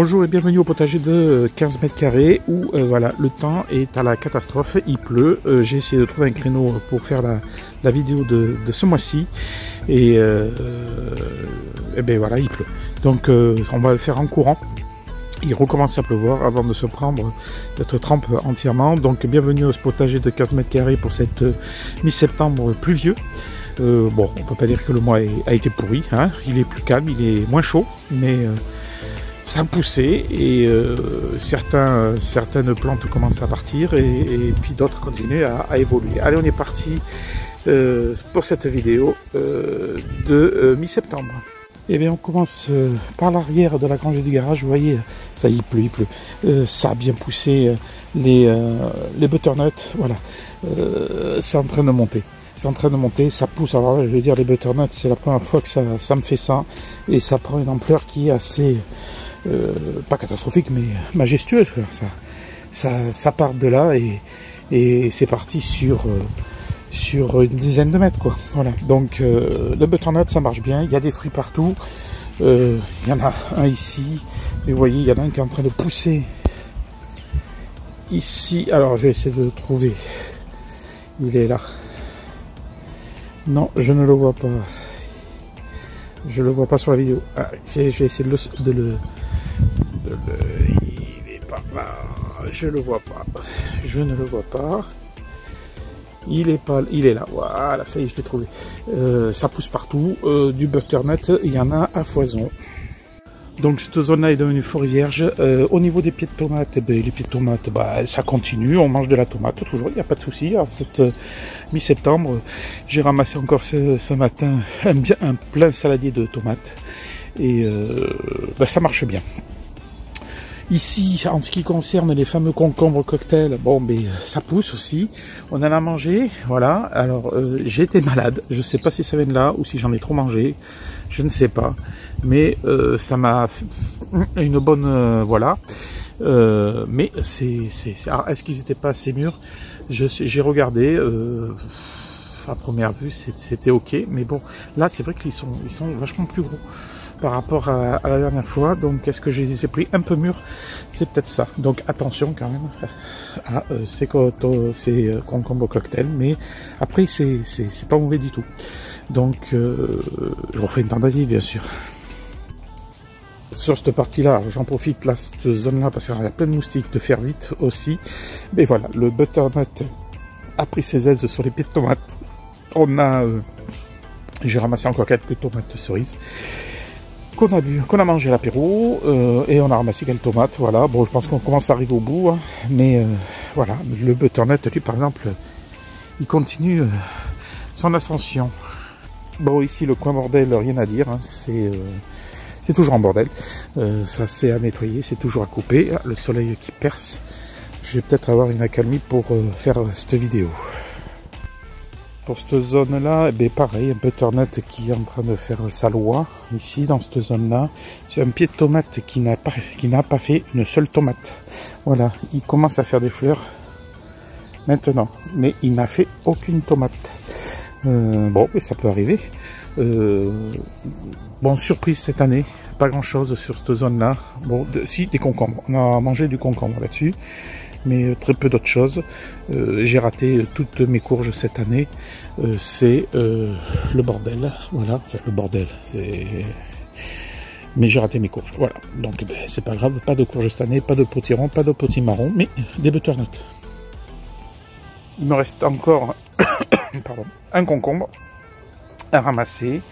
Bonjour et bienvenue au potager de 15 mètres carrés où voilà, le temps est à la catastrophe, il pleut. J'ai essayé de trouver un créneau pour faire la vidéo de ce mois-ci et ben voilà, il pleut. Donc on va le faire en courant. Il recommence à pleuvoir avant de se prendre, d'être trempe entièrement. Donc bienvenue au potager de 15 mètres carrés pour cette mi-septembre pluvieux. Bon, on peut pas dire que le mois a été pourri, hein. Il est plus calme, il est moins chaud, mais ça a poussé et certaines plantes commencent à partir et puis d'autres continuent à évoluer. Allez, on est parti pour cette vidéo de mi-septembre. Et bien on commence par l'arrière de la grange du garage. Vous voyez, ça y est, il pleut. Ça a bien poussé les butternuts, voilà. C'est en train de monter. C'est en train de monter, ça pousse. Alors je vais dire, les butternuts, c'est la première fois que ça me fait ça. Et ça prend une ampleur qui est assez, pas catastrophique, mais majestueuse. Ça part de là et c'est parti sur une dizaine de mètres, quoi. Voilà. Donc le butternut, ça marche bien. Il y a des fruits partout. Il y en a un ici. Et vous voyez, il y en a un qui est en train de pousser ici. Alors je vais essayer de le trouver. Il est là. Non, je ne le vois pas. Je le vois pas sur la vidéo. Ah, je vais essayer de le... Il est pas là. Je le vois pas. Je ne le vois pas. Il est là. Voilà, ça y est, je l'ai trouvé. Ça pousse partout. Du butternut, il y en a à foison. Donc cette zone-là est devenue fort vierge. Au niveau des pieds de tomates, les pieds de tomates, ça continue. On mange de la tomate toujours, il n'y a pas de souci. À cette mi-septembre, j'ai ramassé encore ce matin un plein saladier de tomates. Et ça marche bien. Ici, en ce qui concerne les fameux concombres cocktails, bon, ça pousse aussi. On en a mangé, voilà. Alors, j'ai été malade. Je ne sais pas si ça vient de là ou si j'en ai trop mangé. Je ne sais pas. Mais ça m'a fait une bonne... voilà. Mais alors, est-ce qu'ils n'étaient pas assez mûrs? J'ai regardé. À première vue, c'était ok. Mais bon, là, c'est vrai qu'ils sont vachement plus gros par rapport à la dernière fois. Donc est-ce que je les ai pris un peu mûrs? C'est peut-être ça. Donc attention quand même à ces concombres cocktail, mais après c'est pas mauvais du tout. Donc je refais une tentative bien sûr. Sur cette partie-là, j'en profite là, cette zone-là, parce qu'il y a plein de moustiques, de faire vite aussi. Mais voilà, le butternut a pris ses aises sur les pieds de tomates. J'ai ramassé encore quelques tomates cerises qu'on a mangé à l'apéro, et on a ramassé quelques tomates, voilà. Bon, je pense qu'on commence à arriver au bout, hein, mais voilà, le butternut, lui, par exemple, il continue son ascension. Bon, ici, le coin bordel, rien à dire, hein, c'est toujours en bordel. Ça, c'est à nettoyer, c'est toujours à couper. Ah, le soleil qui perce. Je vais peut-être avoir une accalmie pour faire cette vidéo. Pour cette zone-là, pareil, un butternut qui est en train de faire sa loi, ici, dans cette zone-là. C'est un pied de tomate qui n'a pas fait une seule tomate. Voilà, il commence à faire des fleurs maintenant, mais il n'a fait aucune tomate. Bon, ça peut arriver. Bon, surprise cette année, pas grand-chose sur cette zone-là. Bon, si, des concombres. On a mangé du concombre là-dessus, mais très peu d'autres choses. J'ai raté toutes mes courges cette année. C'est le bordel, voilà, enfin le bordel, mais j'ai raté mes courges, voilà. Donc c'est pas grave, pas de courges cette année, pas de potiron, pas de potimarron, mais des butternuts. Il me reste encore pardon, un concombre à ramasser.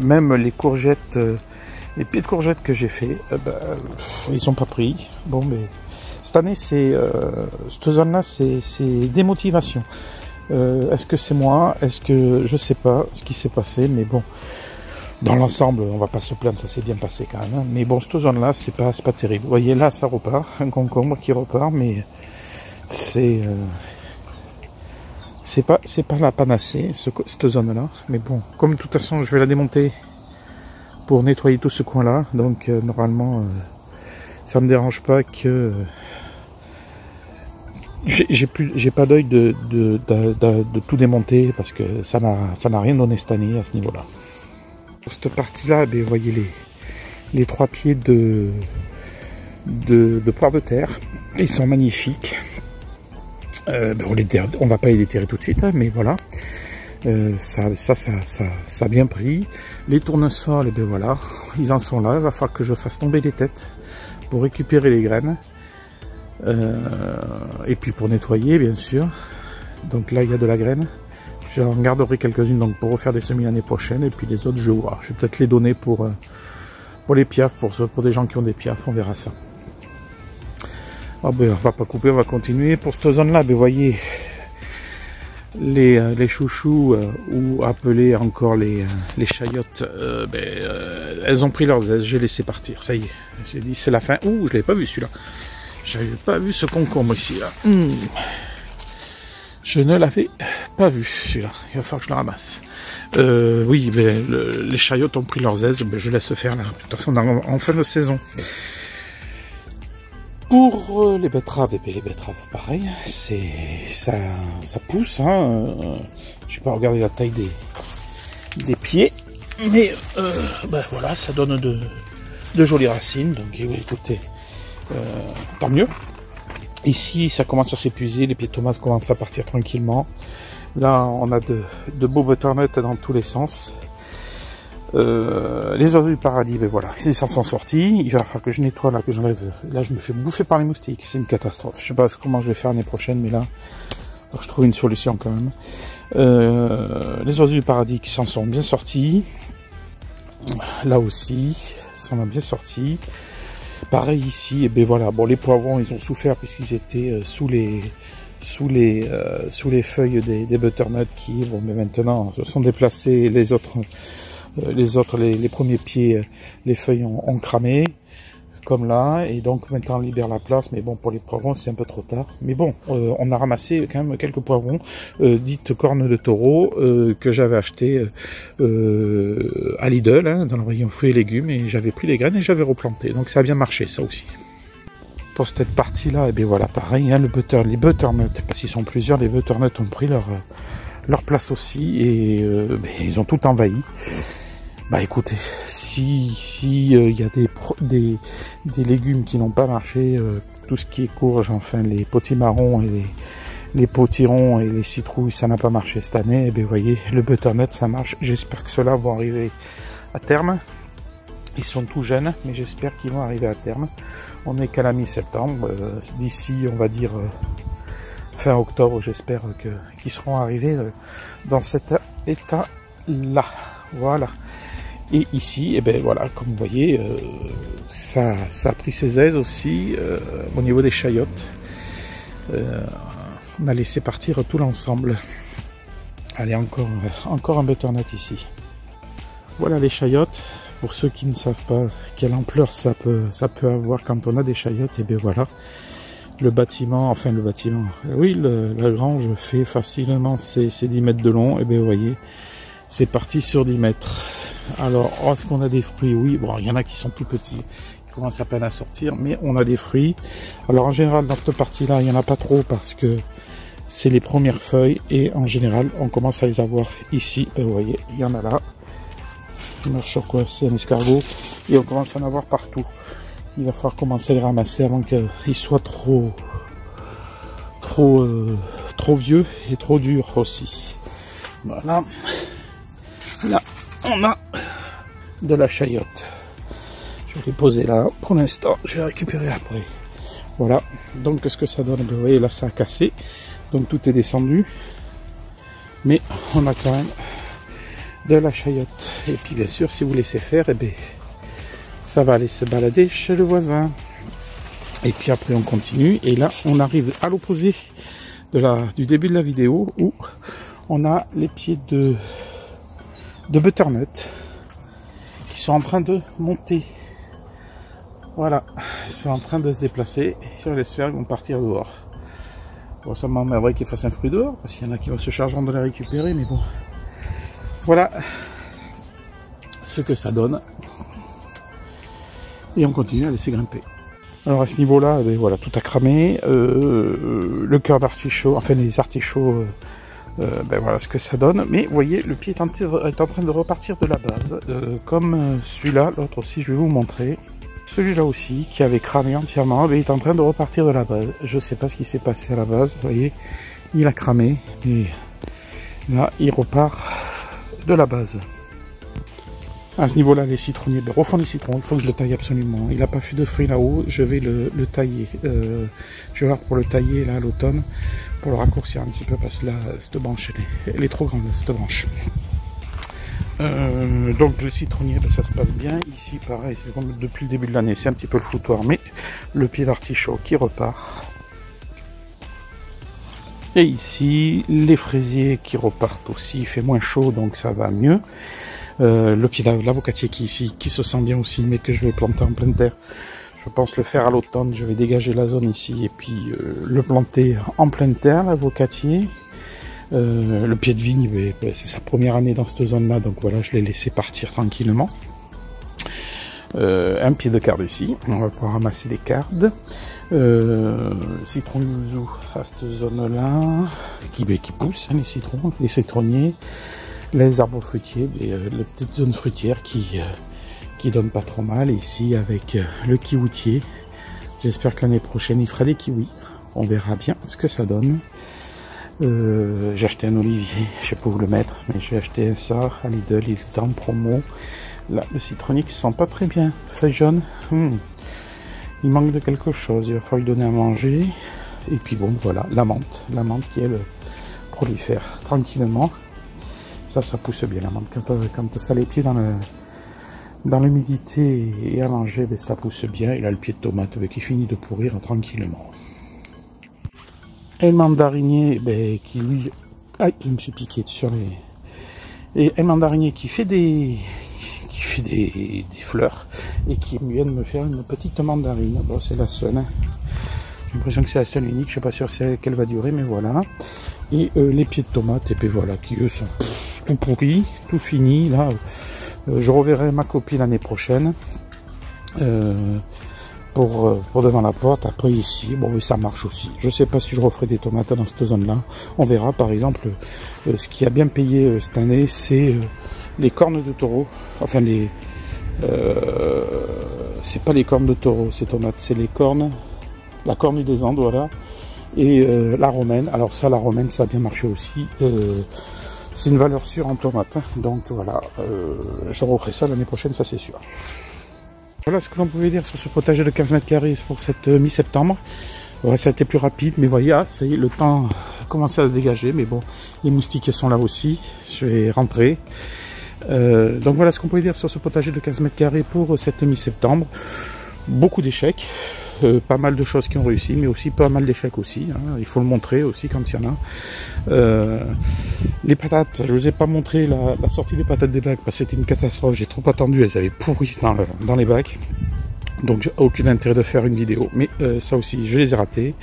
Même les courgettes, les pieds de courgettes que j'ai fait, ils sont pas pris. Bon, mais cette année, cette zone-là, c'est démotivation. Est-ce que c'est moi? Est-ce que je sais pas ce qui s'est passé? Mais bon, dans l'ensemble, on va pas se plaindre, ça s'est bien passé quand même. Hein. Mais bon, cette zone-là, c'est pas terrible. Vous voyez là, ça repart, un concombre qui repart, mais c'est pas la panacée, cette zone-là. Mais bon, comme de toute façon, je vais la démonter pour nettoyer tout ce coin-là. Donc normalement, ça me dérange pas que j'ai pas d'œil de tout démonter parce que ça n'a rien donné cette année à ce niveau-là. Pour cette partie-là, vous voyez les 3 pieds de poire de terre. Ils sont magnifiques. On va pas les déterrer tout de suite, hein, mais voilà. Ça a bien pris. Les tournesols, et ben voilà, ils en sont là. Il va falloir que je fasse tomber les têtes pour récupérer les graines. Et puis pour nettoyer, bien sûr. Donc là, il y a de la graine. J'en garderai quelques-unes donc pour refaire des semis l'année prochaine. Et puis les autres, je vais peut-être les donner pour les piafs, pour des gens qui ont des piafs. On verra ça. Oh ben, on va pas couper, on va continuer. Pour cette zone-là, ben, vous voyez, les chouchous, ou appelés encore les chayottes, elles ont pris leurs aises. J'ai laissé partir, ça y est. J'ai dit c'est la fin. Ouh, je l'avais pas vu celui-là. J'avais pas vu ce concombre ici, là. Je ne l'avais pas vu, celui-là. Il va falloir que je le ramasse. Oui, ben, les chayottes ont pris leurs aises. Ben, je laisse faire là. De toute façon, en fin de saison. Pour les betteraves, les betteraves, pareil. Ça pousse. Hein. Je vais pas regarder la taille des pieds. Mais ben, voilà, ça donne de jolies racines. Donc écoutez, tant mieux. Ici, ça commence à s'épuiser, les pieds de tomates commencent à partir tranquillement. Là, on a de beaux butternuts dans tous les sens. Les oiseaux du paradis, ben voilà, ils s'en sont sortis. Il va falloir que je nettoie, là, que j'enlève. Là, je me fais bouffer par les moustiques, c'est une catastrophe. Je sais pas comment je vais faire l'année prochaine, mais là, je trouve une solution quand même. Les oiseaux du paradis qui s'en sont bien sortis. Là aussi, ça en a bien sorti. Pareil ici, et ben voilà, bon les poivrons ils ont souffert puisqu'ils étaient sous les feuilles des butternuts qui, bon mais maintenant se sont déplacés, les premiers pieds, les feuilles ont cramé, comme là, et donc maintenant on libère la place, mais bon pour les poivrons c'est un peu trop tard, mais bon on a ramassé quand même quelques poivrons dites cornes de taureau que j'avais acheté à Lidl, hein, dans le rayon fruits et légumes, et j'avais pris les graines et j'avais replanté, donc ça a bien marché ça aussi. Pour cette partie là, et bien voilà pareil, hein, les butternuts, parce qu'ils sont plusieurs, les butternuts ont pris leur place aussi, et ils ont tout envahi. Bah écoutez, si y a des légumes qui n'ont pas marché, tout ce qui est courge, enfin les potimarrons et les potirons et les citrouilles, ça n'a pas marché cette année, et bien vous voyez, le butternut ça marche. J'espère que ceux-là vont arriver à terme. Ils sont tout jeunes, mais j'espère qu'ils vont arriver à terme. On est qu'à la mi-septembre, d'ici on va dire fin octobre, j'espère qu'ils seront arrivés dans cet état-là. Voilà. Et ici, et ben voilà, comme vous voyez, ça a pris ses aises aussi au niveau des chayottes. On a laissé partir tout l'ensemble. Allez, encore un butternut ici. Voilà les chayottes. Pour ceux qui ne savent pas quelle ampleur ça peut avoir quand on a des chayottes, et bien voilà. Le bâtiment, oui, la grange fait facilement ses 10 mètres de long, et bien vous voyez, c'est parti sur 10 mètres. Alors, est-ce qu'on a des fruits? Oui, bon, il y en a qui sont tout petits, qui commencent à peine à sortir, mais on a des fruits. Alors en général, dans cette partie-là, il n'y en a pas trop parce que c'est les premières feuilles, et en général, on commence à les avoir ici. Ben, vous voyez, il y en a là. C'est un escargot, et on commence à en avoir partout. Il va falloir commencer à les ramasser avant qu'ils soient trop vieux et trop durs aussi. Voilà. Là, on a de la chayotte. Je vais les poser là pour l'instant. Je vais récupérer après. Voilà. Donc, qu'est-ce que ça donne? Vous voyez, là, ça a cassé. Donc, tout est descendu. Mais on a quand même de la chayotte. Et puis, bien sûr, si vous laissez faire, eh bien, ça va aller se balader chez le voisin. Et puis après, on continue. Et là, on arrive à l'opposé du début de la vidéo où on a les pieds de butternut qui sont en train de monter. Voilà, ils sont en train de se déplacer. Et si on laisse faire, ils vont partir dehors. Bon, ça m'emmerderait qu'ils fassent un fruit dehors, parce qu'il y en a qui vont se charger de les récupérer, mais bon. Voilà ce que ça donne. Et on continue à laisser grimper. Alors à ce niveau-là, voilà, tout a cramé. Le cœur d'artichaut, enfin les artichauts Ben voilà ce que ça donne. Mais vous voyez, le pied est en train de repartir de la base. Comme celui-là, l'autre aussi, je vais vous montrer. Celui-là aussi, qui avait cramé entièrement, ben, il est en train de repartir de la base. Je sais pas ce qui s'est passé à la base. Vous voyez, il a cramé. Et là, il repart de la base. À ce niveau-là, les citronniers, ben, refond les citrons, il faut que je le taille absolument. Il n'a pas fait de fruits là-haut, je vais le tailler. Je vais voir pour le tailler là à l'automne, pour le raccourcir un petit peu, parce que là, cette branche, elle est trop grande, cette branche. Donc le citronnier, ben, ça se passe bien. Ici, pareil, comme depuis le début de l'année, c'est un petit peu le foutoir, mais le pied d'artichaut qui repart. Et ici, les fraisiers qui repartent aussi, il fait moins chaud, donc ça va mieux. Le pied d'avocatier qui ici, qui se sent bien aussi, mais que je vais planter en pleine terre. Je pense le faire à l'automne, je vais dégager la zone ici, et puis le planter en pleine terre, l'avocatier. Le pied de vigne, c'est sa première année dans cette zone-là, donc voilà, je l'ai laissé partir tranquillement. Un pied de carde ici, on va pouvoir ramasser les cardes. Citron yuzu à cette zone-là, qui pousse, hein, les citrons, les citronniers. Les arbres fruitiers, la petite zone fruitière qui donne pas trop mal. Ici avec le kiwitier. J'espère que l'année prochaine il fera des kiwis. On verra bien ce que ça donne. J'ai acheté un olivier, je sais pas où le mettre, mais j'ai acheté ça à Lidl, il est en promo. Là, le citronnier qui sent pas très bien. Feuille jaune. Il manque de quelque chose, il va falloir lui donner à manger. Et puis bon, voilà, la menthe qui elle prolifère tranquillement. Ça pousse bien la menthe. Quand ça les pieds dans l'humidité et à manger, ben, ça pousse bien. Il a le pied de tomate qui finit de pourrir tranquillement. Et le mandarinier, ben, qui lui... Aïe, je me suis piqué sur les... Et un mandarinier qui fait des fleurs et qui vient de me faire une petite mandarine. Bon, c'est la seule. Hein. J'ai l'impression que c'est la seule unique. Je suis pas sûr qu'elle va durer, mais voilà. Et les pieds de tomates, et puis voilà, qui eux sont tout pourris, tout fini. Là, je reverrai ma copie l'année prochaine pour devant la porte. Après ici, bon, ça marche aussi. Je sais pas si je referai des tomates dans cette zone-là. On verra. Par exemple, ce qui a bien payé cette année, c'est les cornes de taureau. Enfin, c'est pas les cornes de taureau, ces tomates, c'est les cornes, la cornue des Andes, voilà. Et la romaine, alors ça, la romaine, ça a bien marché aussi. C'est une valeur sûre en tomates, hein. Donc voilà, je referai ça l'année prochaine, ça c'est sûr. Voilà ce que l'on pouvait dire sur ce potager de 15 mètres carrés pour cette mi-septembre. Ouais, ça a été plus rapide, mais voyez, ah, ça y est, le temps a commencé à se dégager, mais bon, les moustiques sont là aussi, je vais rentrer. Donc voilà ce qu'on pouvait dire sur ce potager de 15 mètres carrés pour cette mi-septembre. Beaucoup d'échecs. Pas mal de choses qui ont réussi, mais aussi pas mal d'échecs aussi. Hein. Il faut le montrer aussi quand il y en a. Les patates, je vous ai pas montré la sortie des patates des bacs parce que c'était une catastrophe. J'ai trop attendu, elles avaient pourri dans les bacs. Donc j'ai aucun intérêt de faire une vidéo. Mais ça aussi, je les ai ratés.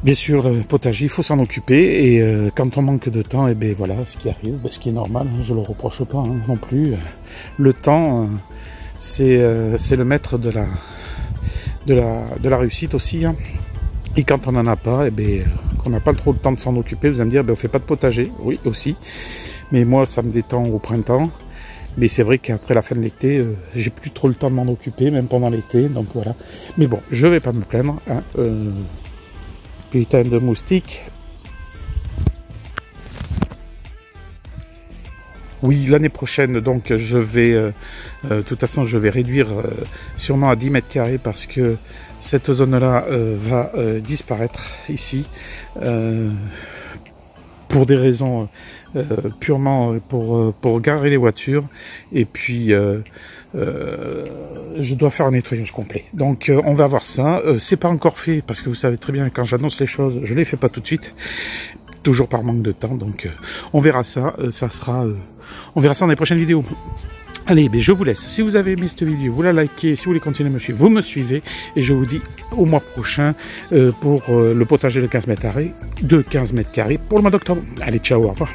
Bien sûr, le potager, il faut s'en occuper. Et quand on manque de temps, et ben voilà, ce qui arrive, ce qui est normal, hein, je le reproche pas hein, non plus. Le temps, c'est le maître de la réussite aussi, hein. Et quand on n'en a pas, qu'on n'a pas trop le temps de s'en occuper, vous allez me dire, on fait pas de potager, oui aussi, mais moi ça me détend au printemps, mais c'est vrai qu'après la fin de l'été, j'ai plus trop le temps de m'en occuper, même pendant l'été, donc voilà. Mais bon, je vais pas me plaindre, hein. Putain de moustiques. Oui, l'année prochaine, donc je vais, de toute façon, je vais réduire sûrement à 10 mètres carrés parce que cette zone-là va disparaître ici pour des raisons purement pour garer les voitures et puis je dois faire un nettoyage complet. Donc on va voir ça. C'est pas encore fait parce que vous savez très bien quand j'annonce les choses, je les fais pas tout de suite. Toujours par manque de temps, donc on verra ça, on verra ça dans les prochaines vidéos. Allez, je vous laisse. Si vous avez aimé cette vidéo, vous la likez. Si vous voulez continuer à me suivre, vous me suivez. Et je vous dis au mois prochain pour le potager de 15 mètres carrés pour le mois d'octobre. Allez, ciao, au revoir.